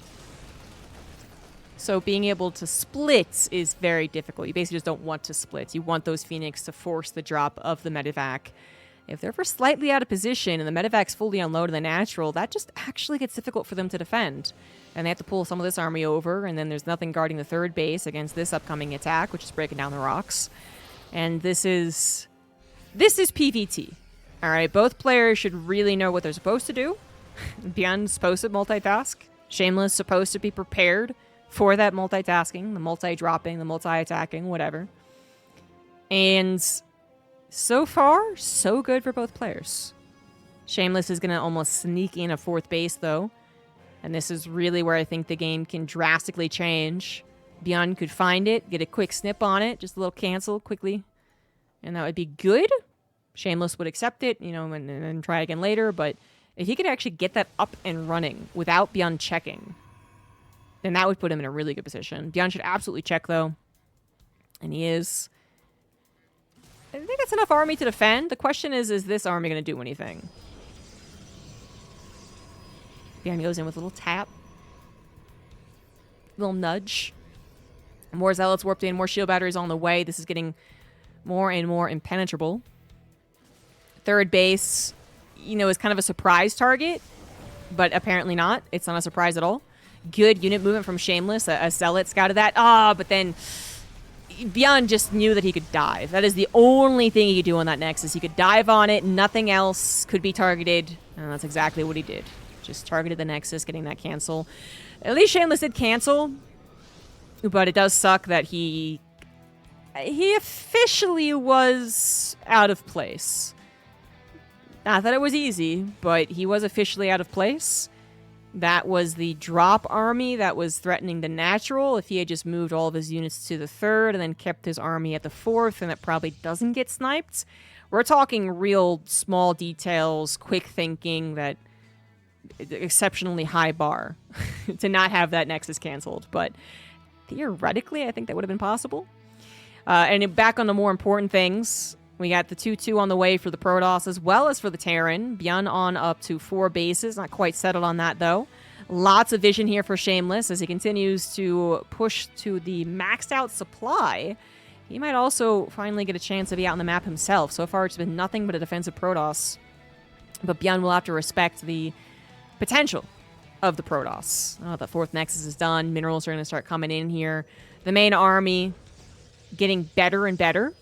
So being able to split is very difficult. You basically just don't want to split. You want those Phoenix to force the drop of the medevac. If they're ever slightly out of position and the medevac's fully unloaded in the natural, that just actually gets difficult for them to defend. And they have to pull some of this army over, and then there's nothing guarding the third base against this upcoming attack, which is breaking down the rocks. And this is PvT. All right, both players should really know what they're supposed to do. Byun's supposed to multitask. Shameless supposed to be prepared for that multitasking, the multi-dropping, the multi-attacking, whatever. And so far, so good for both players. Shameless is going to almost sneak in a fourth base, though. And this is really where I think the game can drastically change. Byun could find it, get a quick snip on it, just a little cancel quickly. And that would be good. Shameless would accept it, you know, and then try again later. But if he could actually get that up and running without Byun checking, then that would put him in a really good position. Byun should absolutely check, though. And he is. I think that's enough army to defend. The question is this army going to do anything? Byun goes in with a little tap. Little nudge. More zealots warped in, more shield batteries on the way. This is getting more and more impenetrable. Third base, you know, is kind of a surprise target, but apparently not. It's not a surprise at all. Good unit movement from Shameless. A zealot scouted that. But then Byun just knew that he could dive. That is the only thing he could do on that Nexus. He could dive on it. Nothing else could be targeted. And that's exactly what he did. Just targeted the Nexus, getting that cancel. At least Shameless did cancel. But it does suck that he officially was out of place. Not that it was easy, but he was officially out of place. That was the drop army that was threatening the natural. If he had just moved all of his units to the third and then kept his army at the fourth, then it probably doesn't get sniped. We're talking real small details, quick thinking, that exceptionally high bar to not have that Nexus canceled. But theoretically, I think that would have been possible. And back on the more important things, we got the 2-2 on the way for the Protoss as well as for the Terran. Byun on up to 4 bases. Not quite settled on that, though. Lots of vision here for Shameless as he continues to push to the maxed out supply. He might also finally get a chance to be out on the map himself. So far, it's been nothing but a defensive Protoss. But Byun will have to respect the potential of the Protoss. Oh, the 4th Nexus is done. Minerals are going to start coming in here. The main army getting better and better.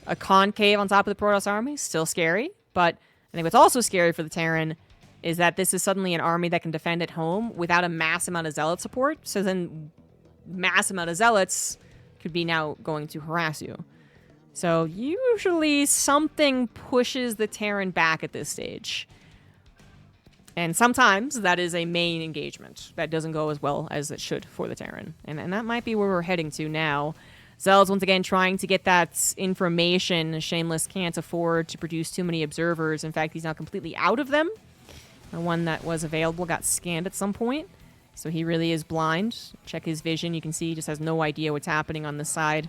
a concave on top of the Protoss army, still scary. But I think what's also scary for the Terran is that this is suddenly an army that can defend at home without a mass amount of zealot support. So then mass amount of zealots could be now going to harass you. So usually something pushes the Terran back at this stage. And sometimes that is a main engagement that doesn't go as well as it should for the Terran. And that might be where we're heading to now. Zealot's once again trying to get that information. Shameless can't afford to produce too many observers. In fact, he's now completely out of them. The one that was available got scanned at some point. So he really is blind. Check his vision. You can see he just has no idea what's happening on this side.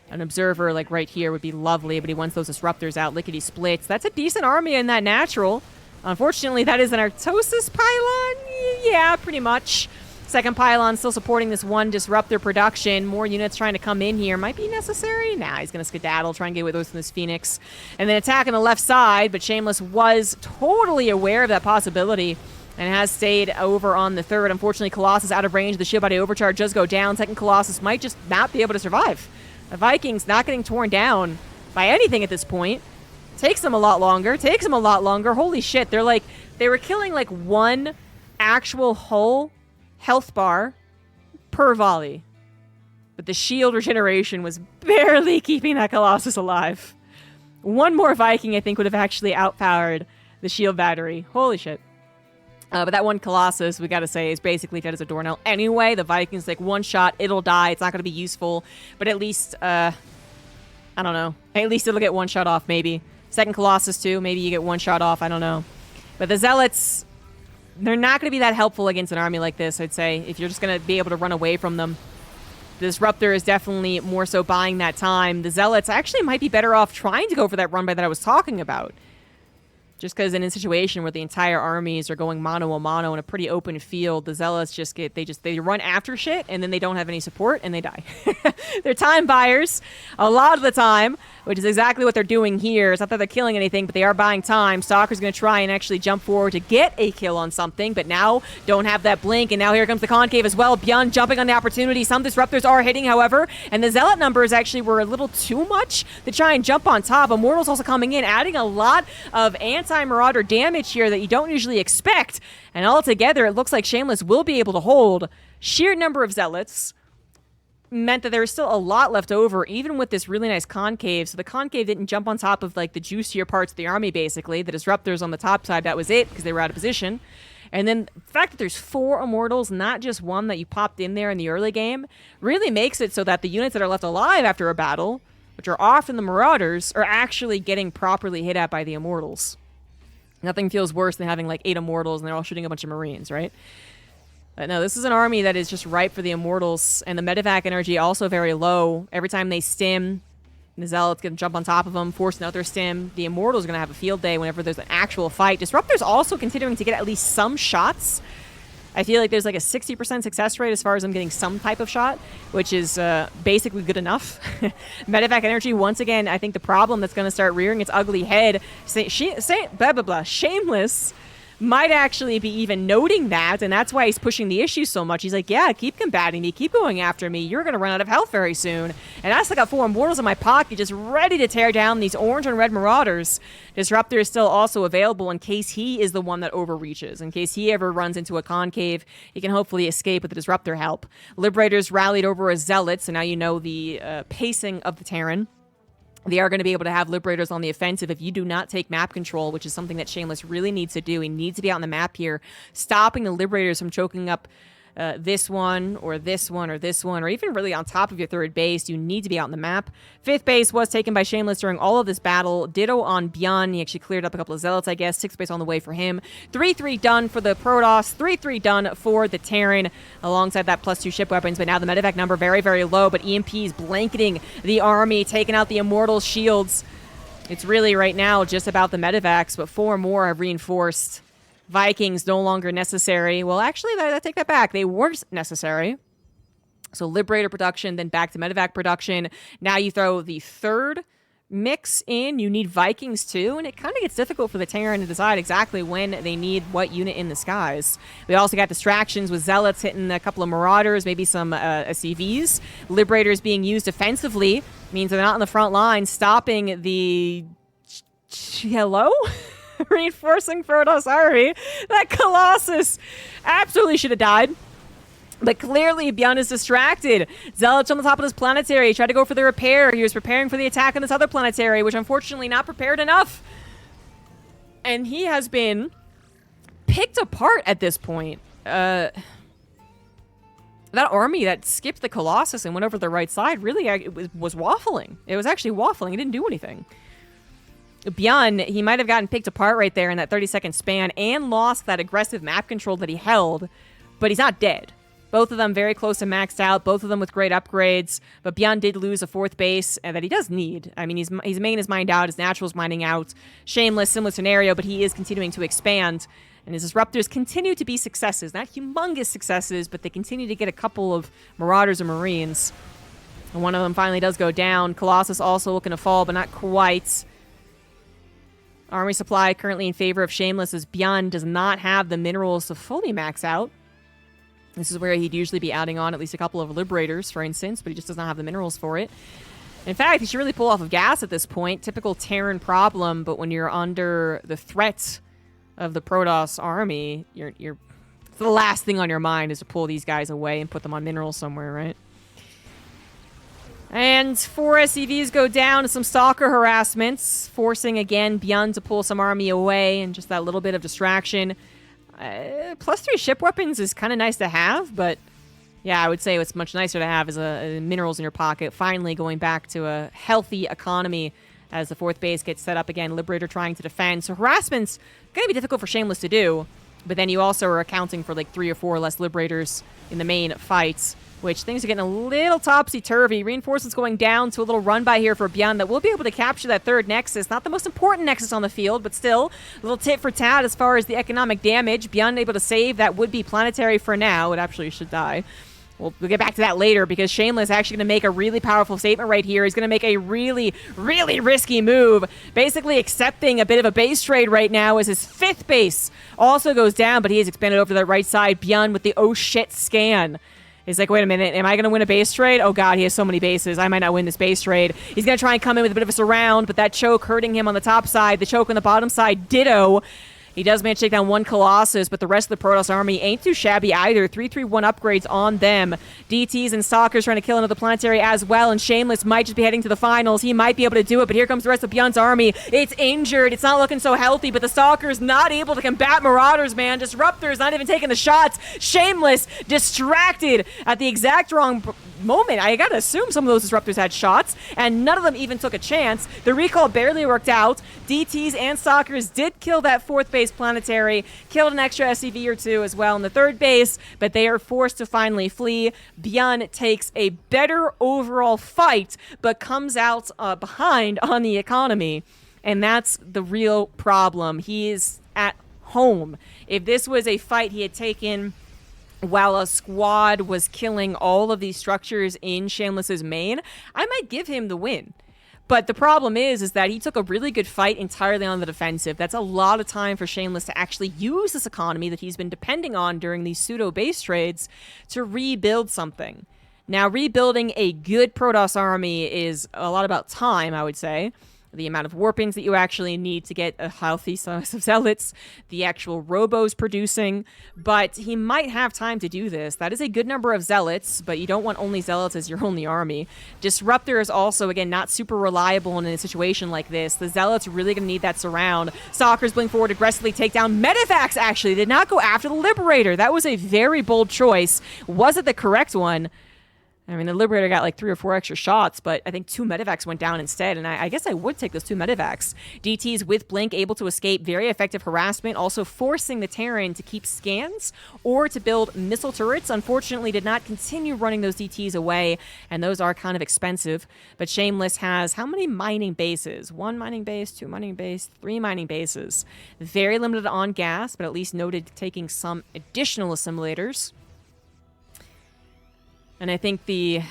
An observer like right here would be lovely, but he wants those disruptors out. Lickety splits. That's a decent army in that natural. Unfortunately, that is an Artosis pylon. Yeah, pretty much. Second pylon still supporting this one disruptor production. More units trying to come in here. Might be necessary. Nah, he's going to skedaddle, try and get away with those from this Phoenix. And then attack on the left side, but Shameless was totally aware of that possibility and has stayed over on the third. Unfortunately, Colossus out of range. The shield body overcharge does go down. Second Colossus might just not be able to survive. The Vikings not getting torn down by anything at this point. Takes them a lot longer. Takes them a lot longer. Holy shit. They were killing like one actual hull health bar per volley. But the shield regeneration was barely keeping that Colossus alive. One more Viking, I think, would have actually outpowered the shield battery. Holy shit. But that one Colossus, we gotta say, is basically dead as a doornail. Anyway, the Vikings, like, one shot, it'll die. It's not gonna be useful. But at least, I don't know. At least it'll get one shot off, maybe. Second Colossus, too. Maybe you get one shot off. I don't know. But the Zealots, they're not going to be that helpful against an army like this, I'd say, if you're just going to be able to run away from them. The Disruptor is definitely more so buying that time. The Zealots actually might be better off trying to go for that run by that I was talking about. Just because in a situation where the entire armies are going mano a mano in a pretty open field, the Zealots just they run after shit, and then they don't have any support, and they die. They're time buyers a lot of the time, which is exactly what they're doing here. It's not that they're killing anything, but they are buying time. Stalker's going to try and actually jump forward to get a kill on something, but now don't have that blink, and now here comes the Concave as well. Byun jumping on the opportunity. Some Disruptors are hitting, however, and the Zealot numbers actually were a little too much to try and jump on top. Immortals also coming in, adding a lot of anti-marauder damage here that you don't usually expect, and altogether it looks like Shameless will be able to hold. Sheer number of Zealots meant that there was still a lot left over, even with this really nice Concave. So the Concave didn't jump on top of like the juicier parts of the army, basically. The Disruptors on the top side, that was it, because they were out of position. And then the fact that there's 4 Immortals, not just one that you popped in there in the early game, really makes it so that the units that are left alive after a battle, which are often the Marauders, are actually getting properly hit at by the Immortals. Nothing feels worse than having like 8 Immortals and they're all shooting a bunch of Marines, right? But no, this is an army that is just ripe for the Immortals, and the medevac energy also very low. Every time they stim, the Zealot's going to jump on top of them, force another stim. The Immortals are going to have a field day whenever there's an actual fight. Disruptor's also continuing to get at least some shots. I feel like there's like a 60% success rate as far as them getting some type of shot, which is basically good enough. Medevac energy, once again, I think the problem that's going to start rearing its ugly head. Shameless might actually be even noting that, and that's why he's pushing the issue so much. He's like, yeah, keep combating me, keep going after me. You're going to run out of health very soon. And I still got 4 Immortals in my pocket, just ready to tear down these orange and red Marauders. Disruptor is still also available in case he is the one that overreaches. In case he ever runs into a Concave, he can hopefully escape with the Disruptor help. Liberators rallied over as Zealots, so now you know the pacing of the Terran. They are going to be able to have Liberators on the offensive if you do not take map control, which is something that Shameless really needs to do. He needs to be out on the map here, stopping the Liberators from choking up this one, or this one, or this one, or even really on top of your third base. You need to be out on the map. 5th base was taken by Shameless during all of this battle. Ditto on Byun. He actually cleared up a couple of Zealots, I guess. 6th base on the way for him. 3-3 done for the Protoss. 3-3 done for the Terran, alongside that +2 ship weapons. But now the medevac number very, very low, but EMPs blanketing the army, taking out the Immortal shields. It's really right now just about the medevacs, but 4 more have reinforced. Vikings no longer necessary. Well, actually, I take that back. They weren't necessary. So Liberator production, then back to medevac production. Now you throw the 3rd mix in. You need Vikings too, and it kind of gets difficult for the Terran to decide exactly when they need what unit in the skies. We also got distractions with Zealots hitting a couple of Marauders, maybe some SCVs. Liberators being used offensively means they're not in the front line, stopping the... Hello? Reinforcing Protoss army. That Colossus absolutely should have died. But clearly, Byun is distracted. Zealots on the top of this planetary. He tried to go for the repair. He was preparing for the attack on this other planetary, which unfortunately not prepared enough. And he has been picked apart at this point. That army that skipped the Colossus and went over to the right side really was waffling. It was actually waffling. It didn't do anything. Byun, he might have gotten picked apart right there in that 30-second span and lost that aggressive map control that he held, but he's not dead. Both of them very close to maxed out, both of them with great upgrades, but Byun did lose a 4th base that he does need. I mean, his main is mined out, his natural's mining out. Shameless, similar scenario, but he is continuing to expand, and his disruptors continue to be successes. Not humongous successes, but they continue to get a couple of Marauders and Marines. And one of them finally does go down. Colossus also looking to fall, but not quite. Army supply currently in favor of Shameless, as Byun does not have the minerals to fully max out. This is where he'd usually be adding on at least a couple of Liberators, for instance, but he just does not have the minerals for it. In fact, he should really pull off of gas at this point. Typical Terran problem, but when you're under the threat of the Protoss army, the last thing on your mind is to pull these guys away and put them on minerals somewhere, right? And 4 SCVs go down to some Stalker harassments, forcing, again, Byun to pull some army away, and just that little bit of distraction. +3 ship weapons is kind of nice to have, but yeah, I would say what's much nicer to have is minerals in your pocket. Finally going back to a healthy economy as the 4th base gets set up again. Liberator trying to defend. So harassment's going to be difficult for Shameless to do, but then you also are accounting for like 3 or 4 less Liberators in the main fights, which things are getting a little topsy-turvy. Reinforcements going down to a little run-by here for Byun that will be able to capture that 3rd Nexus. Not the most important Nexus on the field, but still a little tit for tat as far as the economic damage. Byun able to save that would-be planetary for now. It actually should die. We'll get back to that later, because Shameless is actually going to make a really powerful statement right here. He's going to make a really, really risky move, basically accepting a bit of a base trade right now as his 5th base also goes down, but he has expanded over to the right side. Byun with the oh shit scan. He's like, wait a minute, am I going to win a base trade? Oh god, he has so many bases. I might not win this base trade. He's going to try and come in with a bit of a surround, but that choke hurting him on the top side. The choke on the bottom side, ditto. He does manage to take down 1 Colossus, but the rest of the Protoss army ain't too shabby either. 331 upgrades on them. DTs and Stalkers trying to kill another planetary as well, and Shameless might just be heading to the finals. He might be able to do it, but here comes the rest of Byun's army. It's injured. It's not looking so healthy, but the Stalkers not able to combat Marauders, man. Disruptors not even taking the shots. Shameless distracted at the exact wrong moment. I gotta assume some of those Disruptors had shots, and none of them even took a chance. The recall barely worked out. DTs and Stalkers did kill that 4th base planetary, killed an extra SCV or 2 as well in the 3rd base, but they are forced to finally flee. Byun takes a better overall fight, but comes out behind on the economy, and that's the real problem. He is at home. If this was a fight he had taken while a squad was killing all of these structures in Shameless's main, I might give him the win. But the problem is that he took a really good fight entirely on the defensive. That's a lot of time for Shameless to actually use this economy that he's been depending on during these pseudo-base trades to rebuild something. Now, rebuilding a good Protoss army is a lot about time, I would say. The amount of warpings that you actually need to get a healthy size of Zealots, the actual Robos producing, but he might have time to do this. That is a good number of Zealots, but you don't want only Zealots as your only army. Disruptor is also, again, not super reliable in a situation like this. The Zealots really going to need that surround. Stalkers bling forward, aggressively take down. Medivacs actually did not go after the Liberator. That was a very bold choice. Was it the correct one? I mean, the Liberator got like 3 or 4 extra shots, but I think 2 Medivacs went down instead, and I guess I would take those 2 Medivacs. DTs with Blink able to escape, very effective harassment, also forcing the Terran to keep scans or to build missile turrets. Unfortunately, did not continue running those DTs away, and those are kind of expensive. But Shameless has how many mining bases? 1 mining base, 2 mining base, 3 mining bases. Very limited on gas, but at least noted taking some additional assimilators. And I think the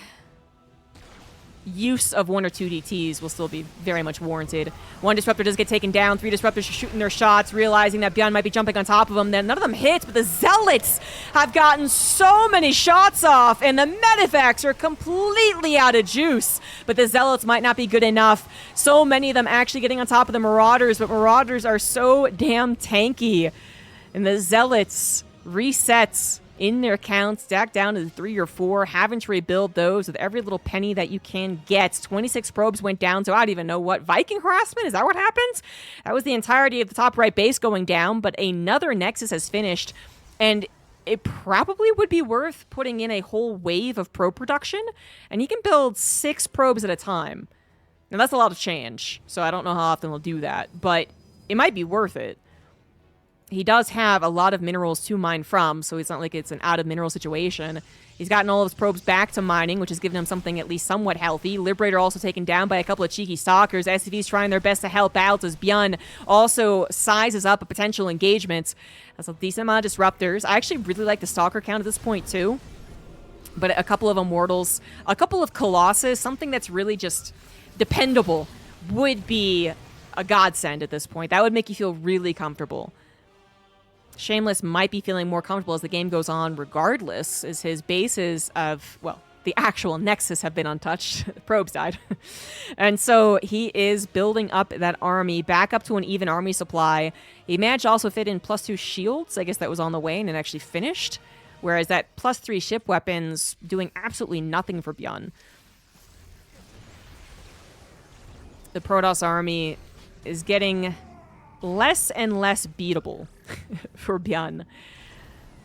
use of 1 or 2 DTs will still be very much warranted. 1 Disruptor does get taken down. 3 Disruptors are shooting their shots, realizing that Byun might be jumping on top of them. Then none of them hits, but the Zealots have gotten so many shots off, and the Medivacs are completely out of juice. But the Zealots might not be good enough. So many of them actually getting on top of the Marauders, but Marauders are so damn tanky. And the Zealots resets in their counts, stacked down to 3 or 4, having to rebuild those with every little penny that you can get. 26 probes went down, so I don't even know what. Viking harassment? Is that what happened? That was the entirety of the top right base going down, but another Nexus has finished, and it probably would be worth putting in a whole wave of probe production, and he can build 6 probes at a time. Now, that's a lot of change, so I don't know how often he'll do that, but it might be worth it. He does have a lot of minerals to mine from, so it's not like it's an out-of-mineral situation. He's gotten all of his probes back to mining, which has given him something at least somewhat healthy. Liberator also taken down by a couple of cheeky stalkers. SCV's trying their best to help out as Byun also sizes up a potential engagement. That's a decent amount of disruptors. I actually really like the stalker count at this point, too. But a couple of Immortals, a couple of Colossus, something that's really just dependable would be a godsend at this point. That would make you feel really comfortable. Shameless might be feeling more comfortable as the game goes on regardless, as his bases of, well, the actual Nexus have been untouched. Probes died. And so he is building up that army back up to an even army supply. He managed to also fit in +2 shields. I guess that was on the way and it actually finished. Whereas that +3 ship weapons doing absolutely nothing for Byun. The Protoss army is getting less and less beatable for Byun.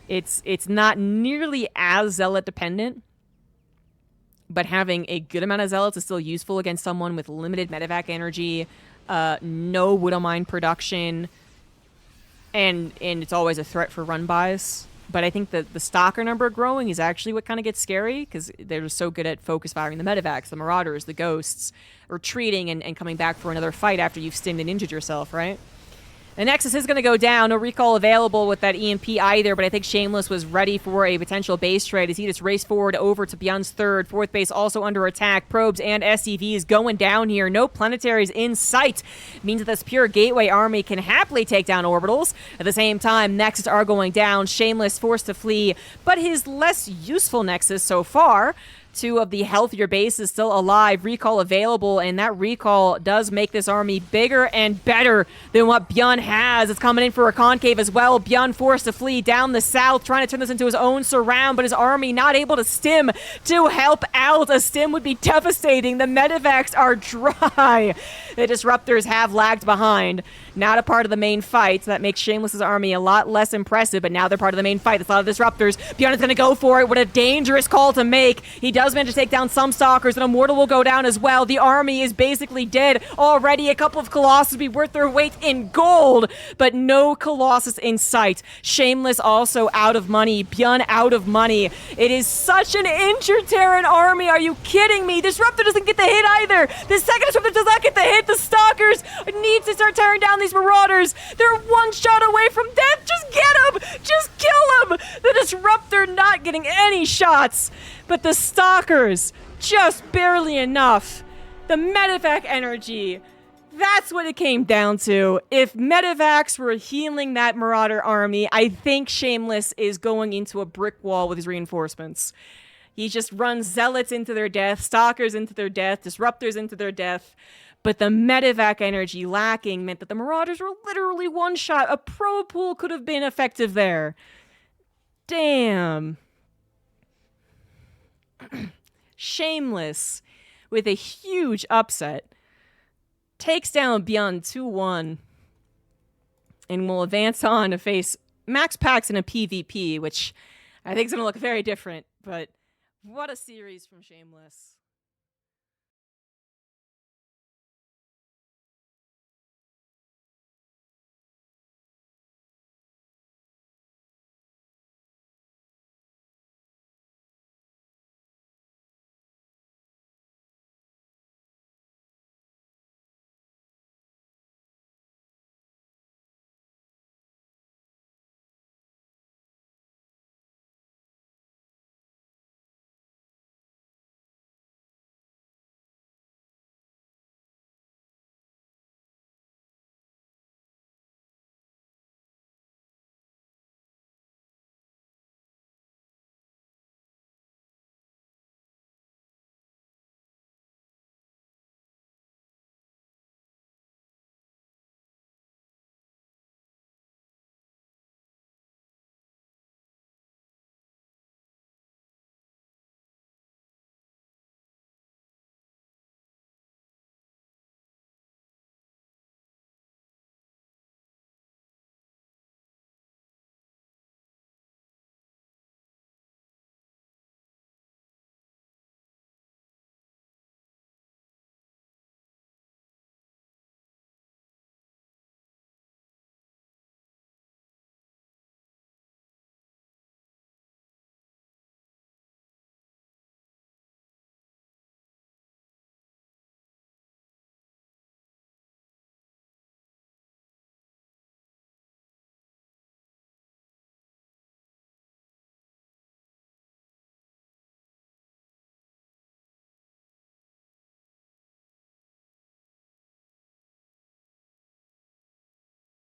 It's not nearly as Zealot dependent, but having a good amount of Zealots is still useful against someone with limited medevac energy, no Widowmine production, and it's always a threat for run-bys. But I think that the Stalker number growing is actually what kind of gets scary, because they're so good at focus firing the medevacs, the Marauders, the Ghosts, retreating and coming back for another fight after you've stimmed and injured yourself, right? The Nexus is going to go down. No recall available with that EMP either, but I think Shameless was ready for a potential base trade as he just raced forward over to Byun's third. Fourth base also under attack. Probes and SCVs going down here. No planetaries in sight. Means that this pure Gateway army can happily take down orbitals. At the same time, Nexus are going down. Shameless forced to flee, but his less useful Nexus so far, 2 of the healthier bases still alive, recall available, and that recall does make this army bigger and better than what Byun has. It's coming in for a concave as well. Byun forced to flee down the south, trying to turn this into his own surround, but his army not able to stim to help out. A stim would be devastating. The medevacs are dry. The disruptors have lagged behind. Not a part of the main fight. That makes Shameless's army a lot less impressive, but now they're part of the main fight. There's a lot of disruptors. Byun is going to go for it. What a dangerous call to make. He does manage to take down some stalkers, and Immortal will go down as well. The army is basically dead already. A couple of Colossus would be worth their weight in gold, but no Colossus in sight. Shameless also out of money. Byun out of money. It is such an injured Terran army. Are you kidding me? Disruptor doesn't get the hit either. The second Disruptor does not get the hit. The stalkers need to start tearing down these Marauders. They're one shot away from death. Just get him! Just kill him! The Disruptor not getting any shots, but the stalkers just barely enough. The medevac energy, that's what it came down to. If medevacs were healing that Marauder army, I think Shameless is going into a brick wall with his reinforcements. He just runs Zealots into their death, Stalkers into their death, Disruptors into their death. But the medevac energy lacking meant that the Marauders were literally one shot. A pro pool could have been effective there. Damn. Shameless, with a huge upset, takes down Byun 2-1 and will advance on to face Max Pax in a PvP, which I think is going to look very different, but what a series from Shameless.